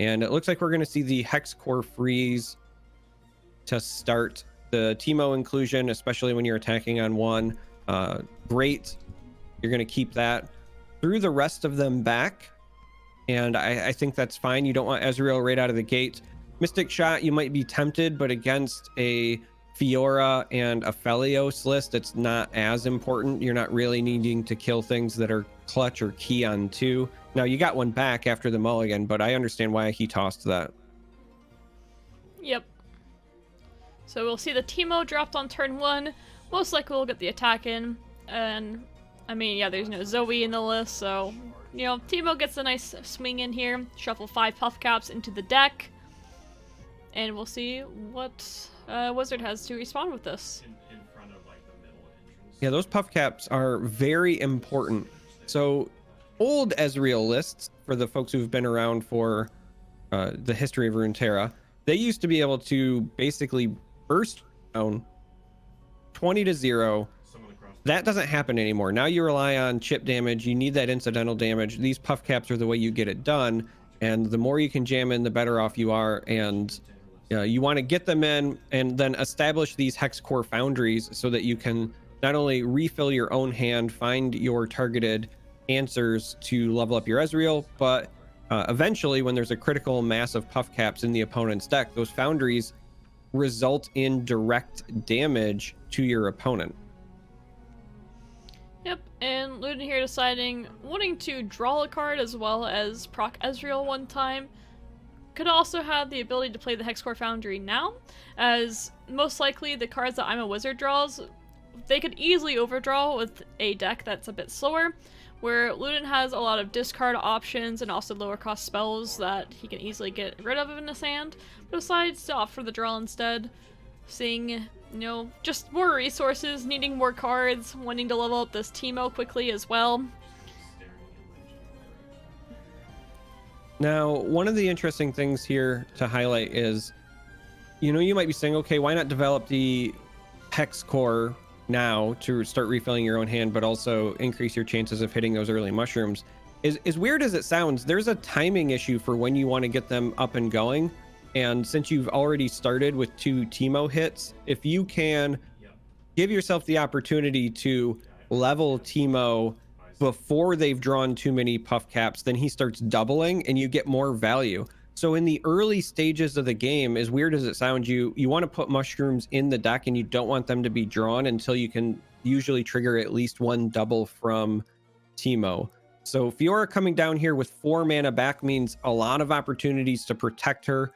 And it looks like we're going to see the Hex Core freeze to start the Teemo inclusion, especially when you're attacking on one. Great. You're going to keep that through the rest of them back. And I think that's fine. You don't want Ezreal right out of the gate. Mystic Shot, you might be tempted, but against a Fiora and Aphelios list, it's not as important. You're not really needing to kill things that are clutch or key on two. Now, you got one back after the mulligan, but I understand why he tossed that. Yep. So we'll see the Teemo dropped on turn 1. Most likely we'll get the attack in. And, I mean, yeah, there's no Zoe in the list, so, you know, Teemo gets a nice swing in here. Shuffle 5 puff caps into the deck. And we'll see what Wizard has to respond with this. In front of, like, the middle entrance. Yeah, those puff caps are very important. So, old Ezreal lists, for the folks who've been around for the history of Runeterra, they used to be able to basically burst down 20-0. That doesn't happen anymore. Now you rely on chip damage. You need that incidental damage. These puff caps are the way you get it done. And the more you can jam in, the better off you are. And you want to get them in and then establish these Hex Core foundries so that you can not only refill your own hand, find your targeted answers to level up your Ezreal, but eventually when there's a critical mass of puff caps in the opponent's deck, those foundries result in direct damage to your opponent. Yep, and Luden here deciding, wanting to draw a card as well as proc Ezreal one time. Could also have the ability to play the Hex Core Foundry now, as most likely the cards that I'm a Wizard draws, they could easily overdraw with a deck that's a bit slower, where Luden has a lot of discard options and also lower cost spells that he can easily get rid of in his hand, but decides to opt for the draw instead, seeing, you know, just more resources, needing more cards, wanting to level up this Teemo quickly as well. Now, one of the interesting things here to highlight is, you know, you might be saying, okay, why not develop the Hex Core now to start refilling your own hand, but also increase your chances of hitting those early mushrooms? As weird as it sounds, there's a timing issue for when you want to get them up and going. And since you've already started with 2 Teemo hits, if you can give yourself the opportunity to level Teemo before they've drawn too many puff caps, then he starts doubling and you get more value. So in the early stages of the game, as weird as it sounds, you want to put mushrooms in the deck and you don't want them to be drawn until you can usually trigger at least one double from Teemo. So Fiora coming down here with 4 mana back means a lot of opportunities to protect her.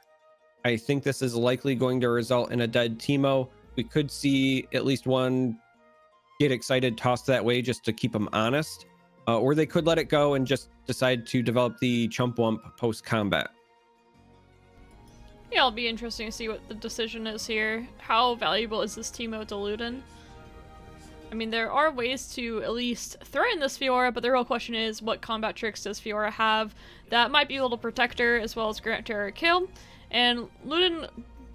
I think this is likely going to result in a dead Teemo. We could see at least one get excited tossed that way just to keep them honest. Or they could let it go and just decide to develop the Chump-Wump post-combat. Yeah, it'll be interesting to see what the decision is here. How valuable is this Teemo to Luden? I mean, there are ways to at least threaten this Fiora, but the real question is, what combat tricks does Fiora have that might be able to protect her as well as grant her a kill? And Luden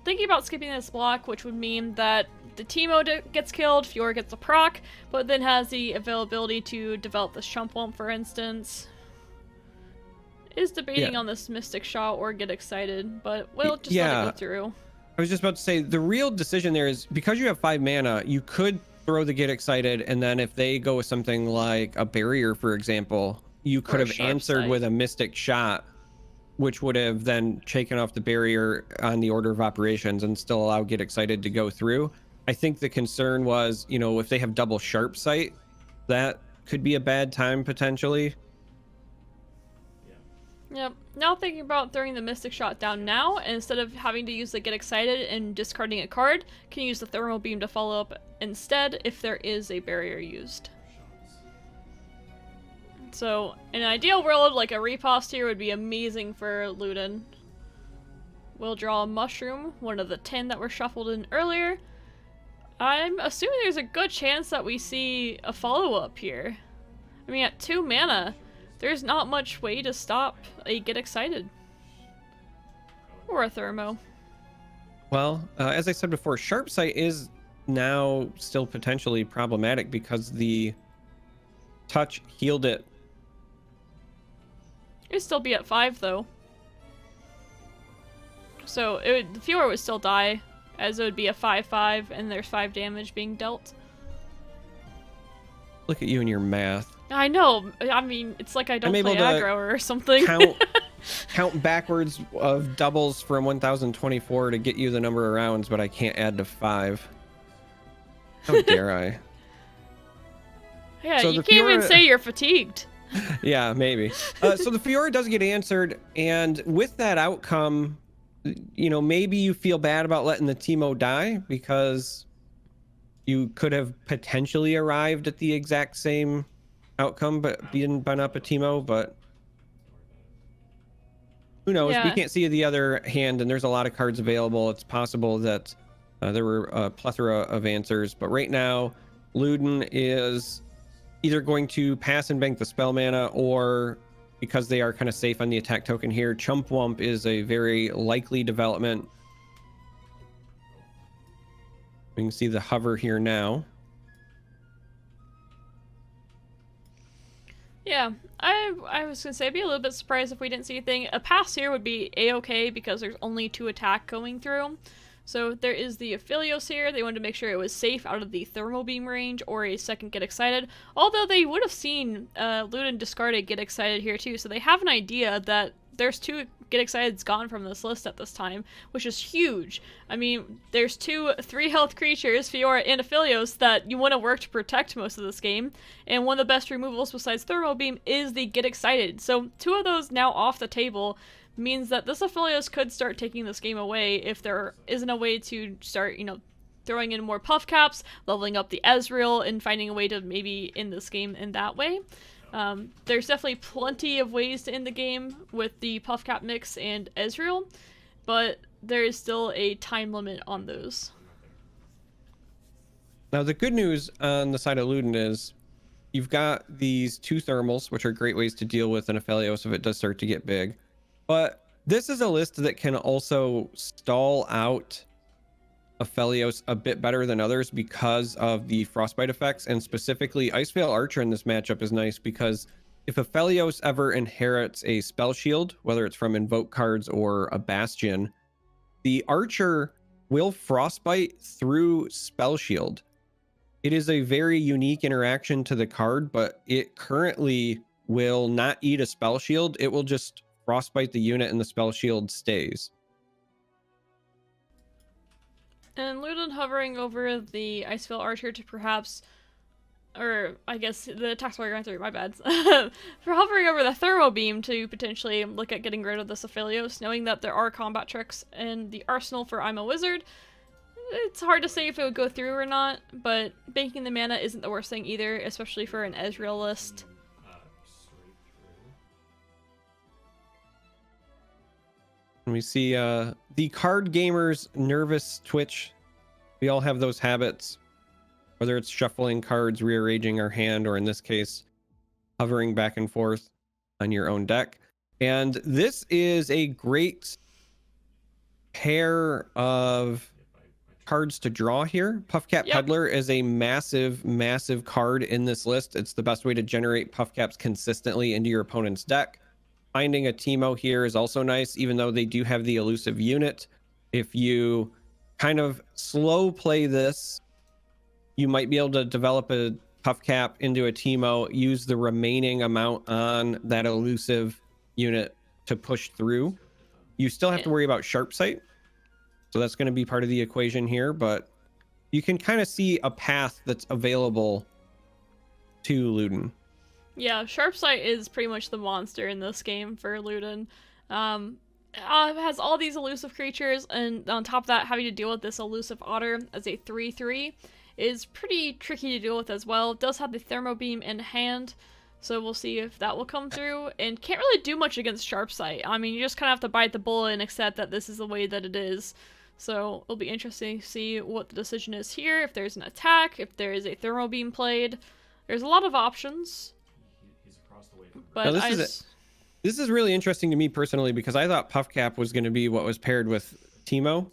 thinking about skipping this block, which would mean that the Teemo gets killed, Fiora gets a proc, but then has the availability to develop this Chump-Wump, for instance. Is debating on this Mystic Shot or get excited, but we'll just let it go through. I was just about to say, the real decision there is, because you have 5 mana, you could throw the get excited, and then if they go with something like a barrier, for example, you could have answered with a Mystic Shot, which would have then taken off the barrier on the order of operations and still allow get excited to go through. I think the concern was, you know, if they have double sharp sight, that could be a bad time potentially. Yep. Now thinking about throwing the Mystic Shot down now, and instead of having to use the Get Excited and discarding a card, can use the Thermal Beam to follow up instead if there is a barrier used. So, in an ideal world, like a riposte here would be amazing for Luden. We'll draw a Mushroom, one of the 10 that were shuffled in earlier. I'm assuming there's a good chance that we see a follow-up here. I mean, at 2 mana, there's not much way to stop a Get Excited. Or a Thermo. Well, as I said before, Sharp Sight is now still potentially problematic because the touch healed it. It'd still be at 5, though. So the Fiora would still die, as it would be a 5/5, and there's 5 damage being dealt. Look at you and your math. I know. I mean, it's like I don't I'm play able to aggro or something. Count backwards of doubles from 1024 to get you the number of rounds, but I can't add to 5. How dare I? Yeah, So you the can't even Fiora- say you're fatigued. Yeah, maybe. So the Fiora does get answered, and with that outcome, you know, maybe you feel bad about letting the Teemo die because you could have potentially arrived at the exact same outcome, but being been up a Teemo, but who knows? We Yeah. can't see the other hand, and there's a lot of cards available. It's possible that there were a plethora of answers, but right now, Luden is either going to pass and bank the spell mana, or because they are kind of safe on the attack token here, Chump Wump is a very likely development. We can see the hover here now. Yeah, I was gonna say I'd be a little bit surprised if we didn't see anything. A pass here would be a-okay because there's only 2 attack going through. So there is the Aphelios here. They wanted to make sure it was safe out of the thermal beam range or a second Get Excited. Although they would have seen Luden discard a Get Excited here too, so they have an idea that there's 2 Get Exciteds gone from this list at this time, which is huge. I mean, there's 2 3-health creatures, Fiora and Aphelios, that you want to work to protect most of this game, and one of the best removals besides Thermal Beam is the Get Excited. So 2 of those now off the table means that this Aphelios could start taking this game away if there isn't a way to start, you know, throwing in more puff caps, leveling up the Ezreal, and finding a way to maybe end this game in that way. There's definitely plenty of ways to end the game with the puff cap mix and Ezreal, but there is still a time limit on those. Now, the good news on the side of Luden is you've got these 2 thermals, which are great ways to deal with an Aphelios if it does start to get big. But this is a list that can also stall out Aphelios a bit better than others because of the frostbite effects, and specifically Icevale Archer in this matchup is nice because if Aphelios ever inherits a spell shield, whether it's from invoke cards or a bastion, the Archer will frostbite through spell shield. It is a very unique interaction to the card, but it currently will not eat a spell shield. It will just frostbite the unit and the spell shield stays. And Luden hovering over the Icevale Archer to perhaps, or I guess the attack spell going through, my bad. For hovering over the Thermo Beam to potentially look at getting rid of this Aphelios, knowing that there are combat tricks in the arsenal for I'm a Wizard. It's hard to say if it would go through or not, but banking the mana isn't the worst thing either, especially for an Ezreal list. We see the card gamer's nervous twitch. We all have those habits, whether it's shuffling cards, rearranging our hand, or in this case, hovering back and forth on your own deck. And this is a great pair of cards to draw here. Puffcap Peddler is a massive, massive card in this list. It's the best way to generate Puffcaps consistently into your opponent's deck. Finding a Teemo here is also nice, even though they do have the elusive unit. If you kind of slow play this, you might be able to develop a Puffcap into a Teemo, use the remaining amount on that elusive unit to push through. You still have to worry about Sharp Sight, so that's going to be part of the equation here, but you can kind of see a path that's available to Luden. Yeah, Sharp Sight is pretty much the monster in this game for Luden. It has all these elusive creatures, and on top of that, having to deal with this elusive otter as a 3/3 is pretty tricky to deal with as well. It does have the Thermo Beam in hand, so we'll see if that will come through, and can't really do much against Sharp Sight. I mean, you just kind of have to bite the bullet and accept that this is the way that it is. So it'll be interesting to see what the decision is here, if there's an attack, if there is a Thermo Beam played. There's a lot of options. But this is really interesting to me personally, because I thought Puffcap was going to be what was paired with Teemo,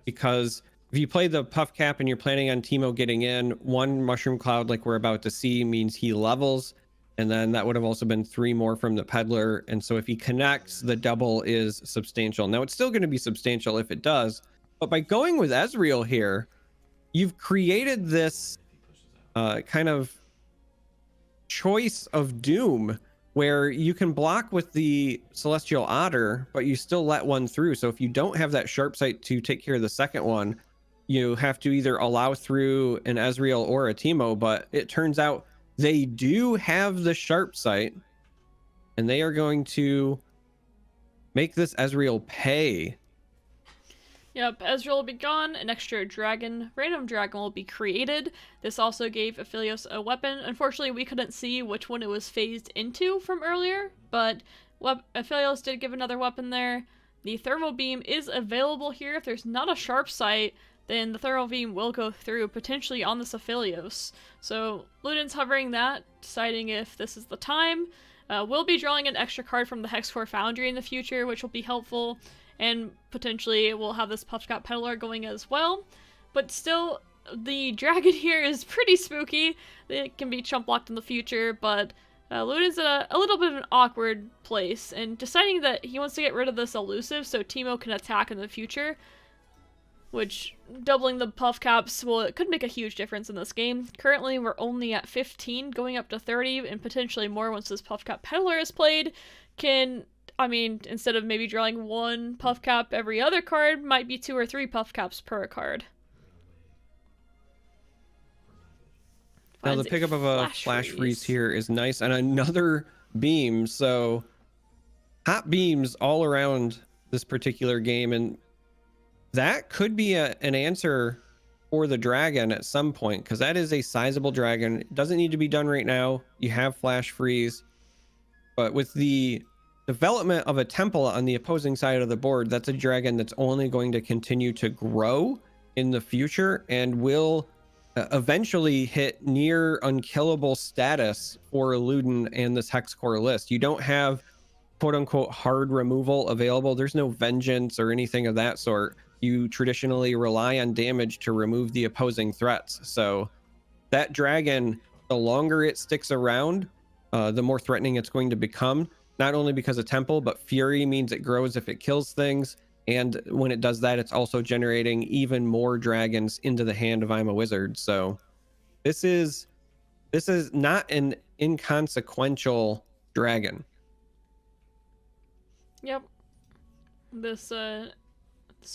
because if you play the Puffcap and you're planning on Teemo getting in, one Mushroom Cloud like we're about to see means he levels, And then that would have also been 3 more from the peddler. And so if he connects, the double is substantial. Now it's still going to be substantial if it does, but by going with Ezreal here, you've created this kind of choice of doom where you can block with the Celestial Otter, but you still let one through. So if you don't have that sharp sight to take care of the second one, you have to either allow through an Ezreal or a Teemo. But it turns out they do have the sharp sight, and they are going to make this Ezreal pay. Yep, Ezreal will be gone, an extra random dragon will be created. This also gave Aphelios a weapon. Unfortunately, we couldn't see which one it was phased into from earlier, but Aphelios did give another weapon there. The thermal beam is available here. If there's not a sharp sight, then the thermal beam will go through, potentially on this Aphelios. So Luden's hovering that, deciding if this is the time. We'll be drawing an extra card from the Hexcore Foundry in the future, which will be helpful. And potentially we'll have this Puffcat Peddler going as well. But still, the dragon here is pretty spooky. It can be chump blocked in the future, but Luden's in a little bit of an awkward place. And deciding that he wants to get rid of this elusive so Teemo can attack in the future, which doubling the puff caps, well, it could make a huge difference in this game. Currently, we're only at 15, going up to 30, and potentially more once this puff cap Peddler is played. I mean, instead of maybe drawing 1 puff cap every other card, might be 2 or 3 puff caps per card. Now the pickup of a flash freeze here is nice, and another beam. So hot beams all around this particular game, and that could be an answer for the dragon at some point, because that is a sizable dragon. It doesn't need to be done right now. You have flash freeze, but with the development of a temple on the opposing side of the board, that's a dragon that's only going to continue to grow in the future and will eventually hit near unkillable status for Luden and this Hexcore list. You don't have quote unquote hard removal available. There's no vengeance or anything of that sort. You traditionally rely on damage to remove the opposing threats. So that dragon, the longer it sticks around, the more threatening it's going to become. Not only because of Temple, but Fury means it grows if it kills things. And when it does that, it's also generating even more dragons into the hand of I'm a Wizard. So this is not an inconsequential dragon. Yep. This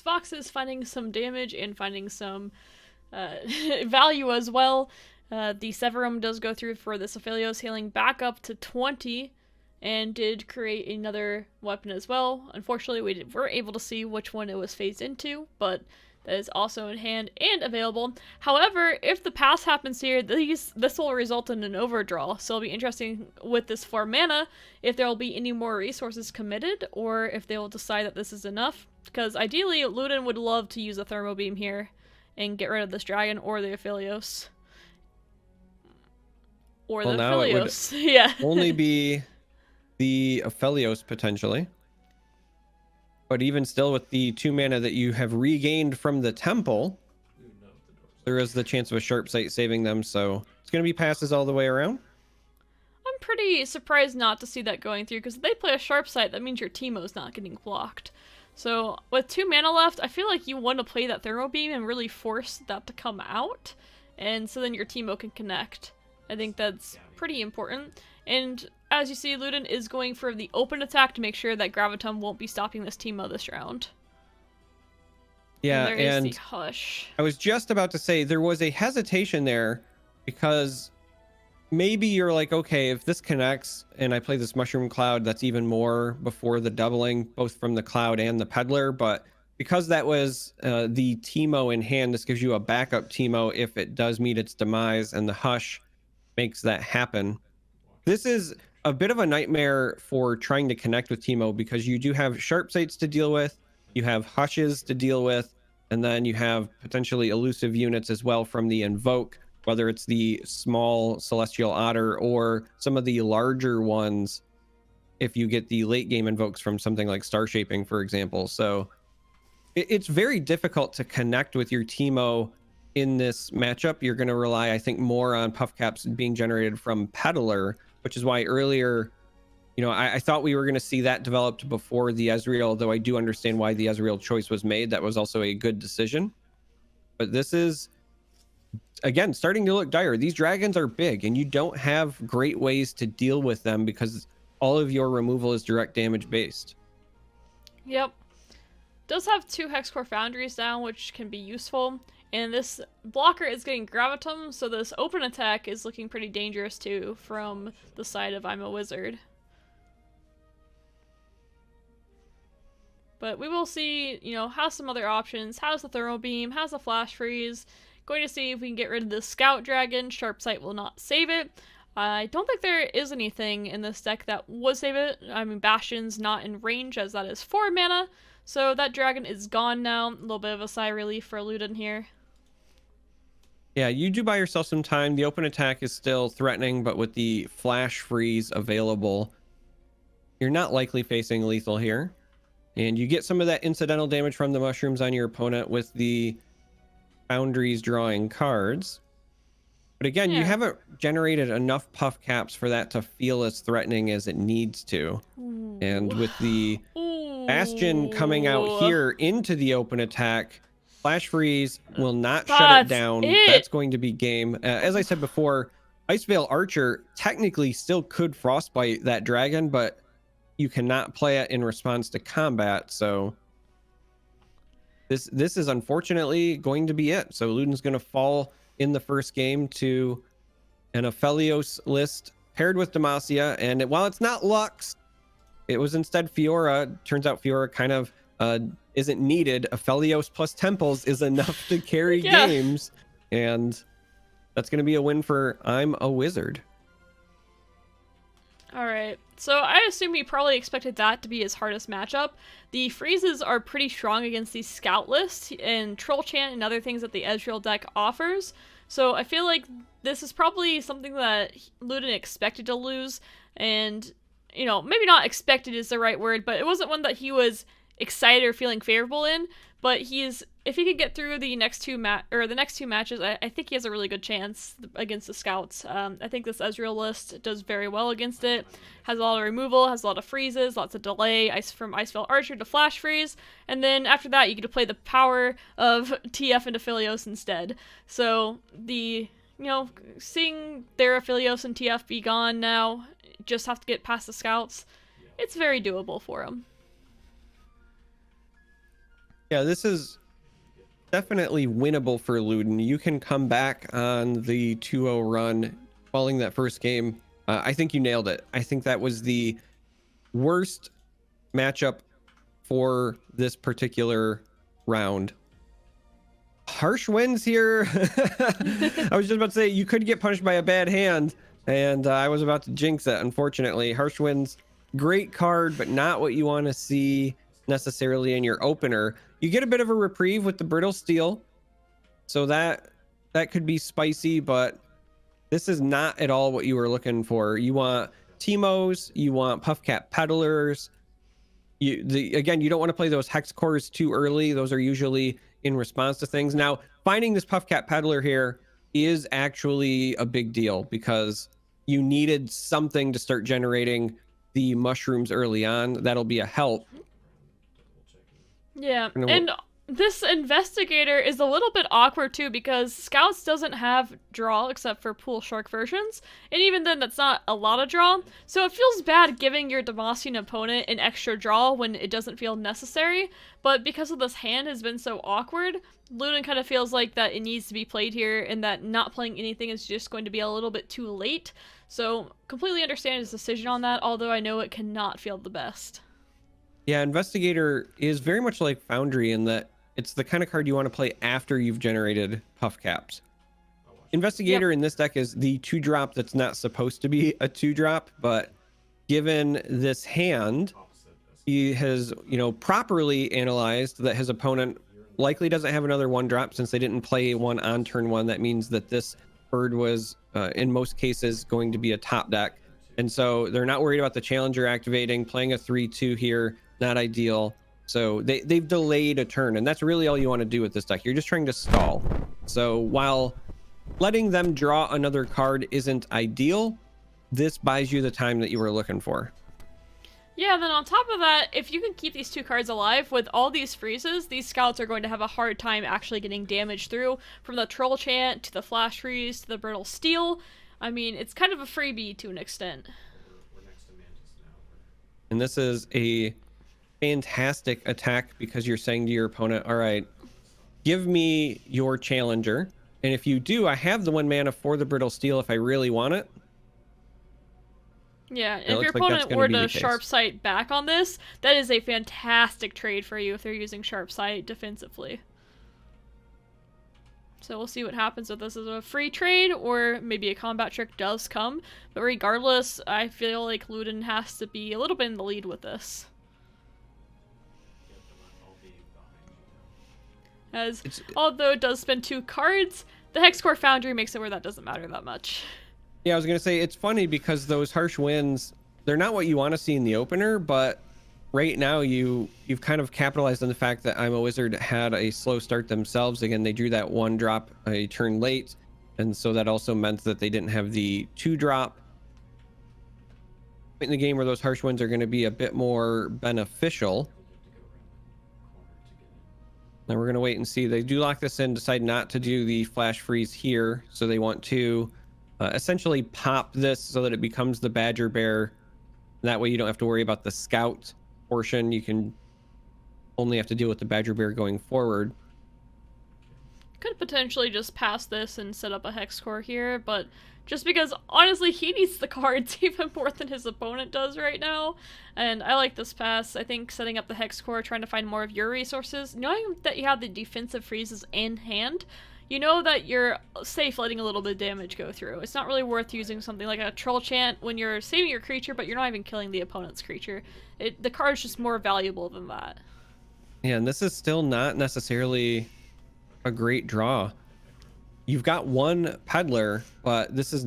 Fox is finding some damage and finding some value as well. The Severum does go through for this Aphelios, healing back up to 20. And did create another weapon as well. Unfortunately, we weren't able to see which one it was phased into, but that is also in hand and available. However, if the pass happens here, this will result in an overdraw. So it'll be interesting with this 4 mana if there will be any more resources committed, or if they will decide that this is enough. Because ideally, Luden would love to use a Thermo Beam here and get rid of this dragon or the Aphelios. Or the Aphelios. Yeah. Only be the Aphelios potentially, but even still, with the 2 mana that you have regained from the temple, there is the chance of a sharp sight saving them. So it's going to be passes all the way around. I'm pretty surprised not to see that going through, because if they play a sharp sight, that means your Teemo's not getting blocked. So with 2 mana left, I feel like you want to play that Thermo Beam and really force that to come out, and so then your Teemo can connect. I think that's pretty important. And as you see, Luden is going for the open attack to make sure that Gravitum won't be stopping this Teemo this round. Yeah, and there is the Hush. I was just about to say there was a hesitation there, because maybe you're like, okay, if this connects and I play this Mushroom Cloud, that's even more before the doubling, both from the Cloud and the Peddler. But because that was the Teemo in hand, this gives you a backup Teemo if it does meet its demise, and the Hush makes that happen. This is a bit of a nightmare for trying to connect with Teemo, because you do have sharp sights to deal with, you have Hushes to deal with, and then you have potentially elusive units as well from the Invoke, whether it's the small Celestial Otter or some of the larger ones if you get the late game Invokes from something like Star Shaping, for example. So it's very difficult to connect with your Teemo in this matchup. You're going to rely, I think, more on puff caps being generated from Peddler which is why earlier, you know, I thought we were going to see that developed before the Ezreal, though I do understand why the Ezreal choice was made. That was also a good decision. But this is, again, starting to look dire. These dragons are big, and you don't have great ways to deal with them because all of your removal is direct damage based. Yep. Does have 2 Hexcore Foundries down, which can be useful. And this blocker is getting Gravitum, so this open attack is looking pretty dangerous too from the side of I'm a Wizard. But we will see, you know, has some other options, has the Thermal Beam, has the Flash Freeze. Going to see if we can get rid of the Scout Dragon. Sharp Sight will not save it. I don't think there is anything in this deck that would save it. I mean, Bastion's not in range as that is 4 mana. So that dragon is gone now. A little bit of a sigh of relief for Luden here. Yeah, you do buy yourself some time. The open attack is still threatening, but with the Flash Freeze available, you're not likely facing lethal here. And you get some of that incidental damage from the mushrooms on your opponent with the Foundries drawing cards. But again, you haven't generated enough puff caps for that to feel as threatening as it needs to. Ooh. And with the Bastion coming out here into the open attack, Flash Freeze will not shut it down. That's going to be game. As I said before, Ice Veil Archer technically still could frostbite that dragon, but you cannot play it in response to combat. So this is unfortunately going to be it. So Luden's going to fall in the first game to an Aphelios list paired with Demacia. And while it's not Lux, it was instead Fiora. Turns out Fiora kind of isn't needed. Aphelios plus Temples is enough to carry games. And that's going to be a win for I'm a Wizard. All right, so I assume he probably expected that to be his hardest matchup. The freezes are pretty strong against these scout lists and Troll Chant and other things that the Ezreal deck offers. So I feel like this is probably something that Luden expected to lose, and, you know, maybe not expected is the right word, but it wasn't one that he was excited or feeling favorable in. But if he could get through the next two matches, I think he has a really good chance against the scouts. I think this Ezreal list does very well against it. Has a lot of removal, has a lot of freezes, lots of delay, from Ice Veil Archer to Flash Freeze, and then after that you get to play the power of TF and Aphelios instead. So seeing their Aphelios and TF be gone now, just have to get past the scouts. It's very doable for him. Yeah, this is definitely winnable for Luden. You can come back on the 2-0 run following that first game. I think you nailed it. I think that was the worst matchup for this particular round. Harsh wins here. I was just about to say you could get punished by a bad hand, and I was about to jinx it, unfortunately. Harsh wins, great card, but not what you want to see necessarily in your opener. You get a bit of a reprieve with the Brittle Steel, so that could be spicy, but this is not at all what you were looking for. You want Teemos, you want Puffcat Peddlers. Again, you don't want to play those Hex Cores too early. Those are usually in response to things. Now, finding this Puffcat Peddler here is actually a big deal because you needed something to start generating the mushrooms early on. That'll be a help. Yeah, and this Investigator is a little bit awkward too because Scouts doesn't have draw except for Pool Shark versions, and even then that's not a lot of draw, so it feels bad giving your Demacian opponent an extra draw when it doesn't feel necessary, but because of this hand has been so awkward, Luden kind of feels like that it needs to be played here and that not playing anything is just going to be a little bit too late, so completely understand his decision on that, although I know it cannot feel the best. Yeah, Investigator is very much like Foundry in that it's the kind of card you want to play after you've generated Puff Caps. Investigator in this deck is the 2-drop that's not supposed to be a 2-drop, but given this hand, he has, properly analyzed that his opponent likely doesn't have another 1-drop since they didn't play one on turn 1. That means that this bird was, in most cases, going to be a top deck. And so they're not worried about the Challenger activating, playing a 3-2 here. Not ideal. So they've delayed a turn, and that's really all you want to do with this deck. You're just trying to stall. So while letting them draw another card isn't ideal, this buys you the time that you were looking for. Yeah, then on top of that, if you can keep these 2 cards alive, with all these freezes, these scouts are going to have a hard time actually getting damage through, from the Troll Chant, to the Flash Freeze, to the Brittle Steel. I mean, it's kind of a freebie to an extent. We're next to Mantis now. And this is a fantastic attack because you're saying to your opponent, all right, give me your challenger. And if you do, I have the 1 mana for the Brittle Steel if I really want it. Yeah, It if your looks like that's opponent gonna were be the to case. Sharp Sight back on this, that is a fantastic trade for you if they're using Sharp Sight defensively. So we'll see what happens if this is a free trade, or maybe a combat trick does come. But regardless, I feel like Luden has to be a little bit in the lead with this. Yep, and I'll be behind you now. As, although it does spend 2 cards, the Hexcore Foundry makes it where that doesn't matter that much. Yeah, I was going to say, it's funny because those harsh winds, they're not what you want to see in the opener, but right now you've kind of capitalized on the fact that I'm a Wizard had a slow start themselves. Again, they drew that 1 drop a turn late, and so that also meant that they didn't have the 2 drop in the game where those harsh winds are going to be a bit more beneficial. Now we're going to wait and see. They do lock this in, decide not to do the Flash Freeze here, so they want to essentially pop this so that it becomes the Badger Bear. That way you don't have to worry about the scout portion. You can only have to deal with the Badger Bear going forward. Could potentially just pass this and set up a Hex Core here, but just because, honestly, he needs the cards even more than his opponent does right now. And I like this pass. I think setting up the Hex Core, trying to find more of your resources, knowing that you have the defensive freezes in hand, you know that you're safe letting a little bit of damage go through. It's not really worth using something like a Troll Chant when you're saving your creature, but you're not even killing the opponent's creature. The card's just more valuable than that. Yeah, and this is still not necessarily a great draw. You've got 1 Peddler, but this is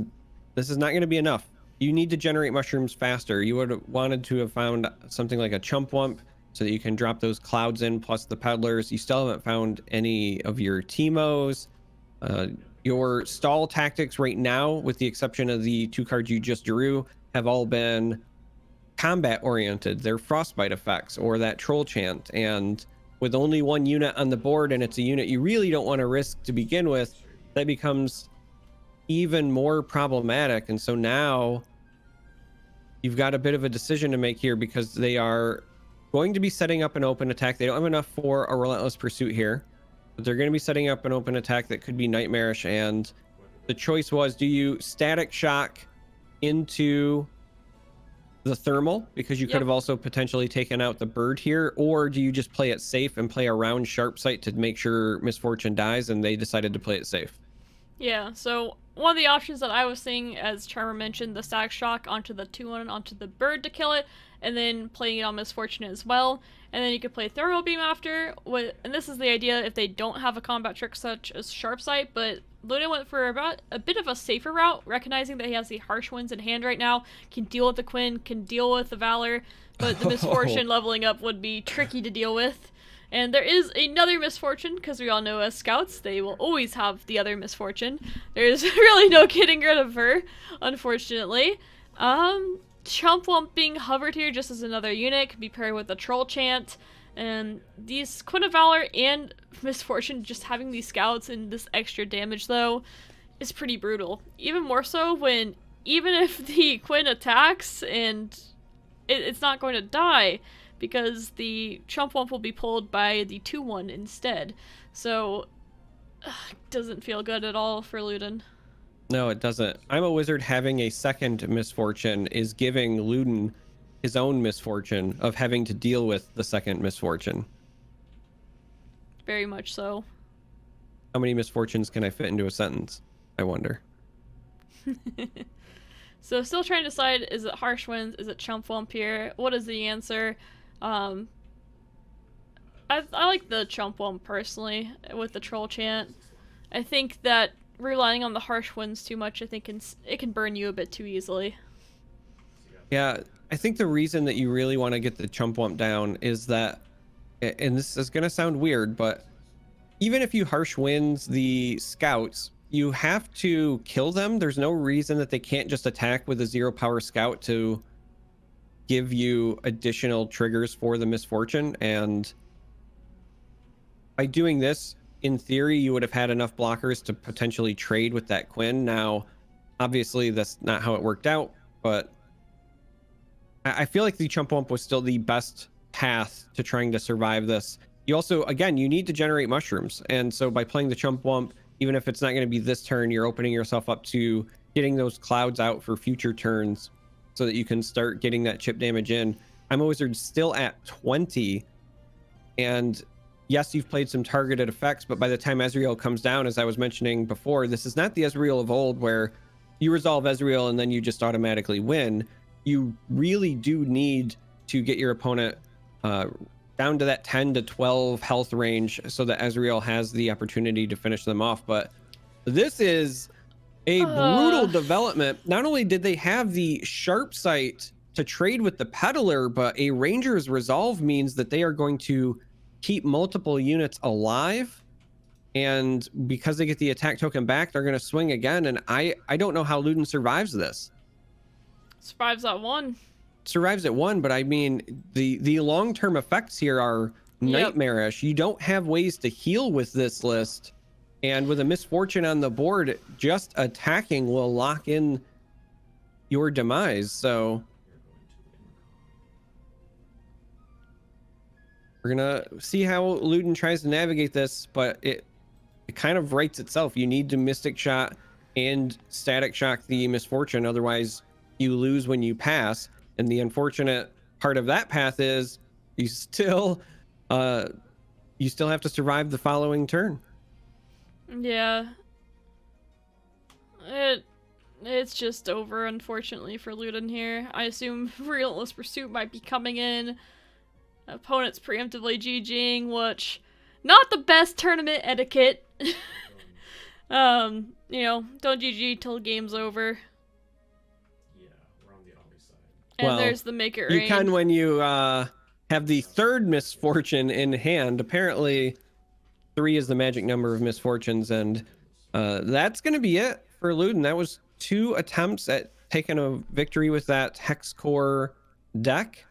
not going to be enough. You need to generate mushrooms faster. You would have wanted to have found something like a Chump Wump so that you can drop those clouds in plus the Peddlers. You still haven't found any of your Teemos. Your stall tactics right now, with the exception of the 2 cards you just drew, have all been combat oriented. They're frostbite effects or that Troll Chant, and with only 1 unit on the board, and it's a unit you really don't want to risk to begin with, that becomes even more problematic. And so now you've got a bit of a decision to make here, because they are going to be setting up an open attack. They don't have enough for a Relentless Pursuit here, but they're going to be setting up an open attack that could be nightmarish. And the choice was, do you Static Shock into the Thermal, because you could have also potentially taken out the bird here, or do you just play it safe and play around Sharp Sight to make sure Misfortune dies? And they decided to play it safe. Yeah, so one of the options that I was seeing, as Charmer mentioned, the Static Shock onto the 2/1 onto the bird to kill it, and then playing it on Misfortune as well. And then you could play Thermal Beam after, and this is the idea if they don't have a combat trick such as Sharp Sight, but Luden went for about a bit of a safer route, recognizing that he has the Harsh Winds in hand right now, can deal with the Quinn, can deal with the Valor, but the Misfortune leveling up would be tricky to deal with. And there is another Misfortune, because we all know as scouts, they will always have the other Misfortune. There's really no getting rid of her, unfortunately. Chump Wump being hovered here just as another unit, could be paired with a Troll Chant. And these Quinn of Valor and Misfortune just having these scouts and this extra damage, though, is pretty brutal. Even more so when, even if the Quinn attacks and it's not going to die, because the Chump Wump will be pulled by the 2/1 instead. So, doesn't feel good at all for Luden. No, it doesn't. I'm a Wizard having a second Misfortune is giving Luden his own misfortune of having to deal with the second Misfortune. Very much so. How many misfortunes can I fit into a sentence? I wonder. So still trying to decide, is it Harsh Winds, is it Chump Wump here? What is the answer? I like the Chump Wump personally with the Troll Chant. I think that relying on the Harsh Winds too much, I think it can burn you a bit too easily. Yeah, I think the reason that you really want to get the Chump Wump down is that, and this is going to sound weird, but even if you Harsh Winds the scouts, you have to kill them. There's no reason that they can't just attack with a 0 power scout to give you additional triggers for the misfortune. And by doing this, in theory, you would have had enough blockers to potentially trade with that Quinn. Now, obviously, that's not how it worked out, but I feel like the Chump Wump was still the best path to trying to survive this. You also, again, you need to generate mushrooms. And so by playing the Chump Wump, even if it's not going to be this turn, you're opening yourself up to getting those clouds out for future turns so that you can start getting that chip damage in. I'm a Wizard still at 20. And yes, you've played some targeted effects, but by the time Ezreal comes down, as I was mentioning before, this is not the Ezreal of old where you resolve Ezreal and then you just automatically win. You really do need to get your opponent down to that 10 to 12 health range so that Ezreal has the opportunity to finish them off. But this is a brutal development. Not only did they have the sharp sight to trade with the peddler, but a Ranger's resolve means that they are going to keep multiple units alive. And because they get the attack token back, they're going to swing again. And I don't know how Luden survives this. Survives at 1. Survives at 1, but I mean the long-term effects here are nightmarish. You don't have ways to heal with this list, and with a misfortune on the board, just attacking will lock in your demise. So we're gonna see how Luden tries to navigate this, but it kind of writes itself. You need to Mystic Shot and Static Shock the misfortune, otherwise you lose when you pass. And the unfortunate part of that path is you still have to survive the following turn. Yeah. It's just over, unfortunately, for Luden here. I assume Relentless Pursuit might be coming in. Opponent's preemptively GGing, which not the best tournament etiquette. You know, don't GG till game's over. And well, there's the Make It Rain. You can when you have the third misfortune in hand. Apparently, 3 is the magic number of misfortunes, and that's going to be it for Luden. That was 2 attempts at taking a victory with that Hex Core deck.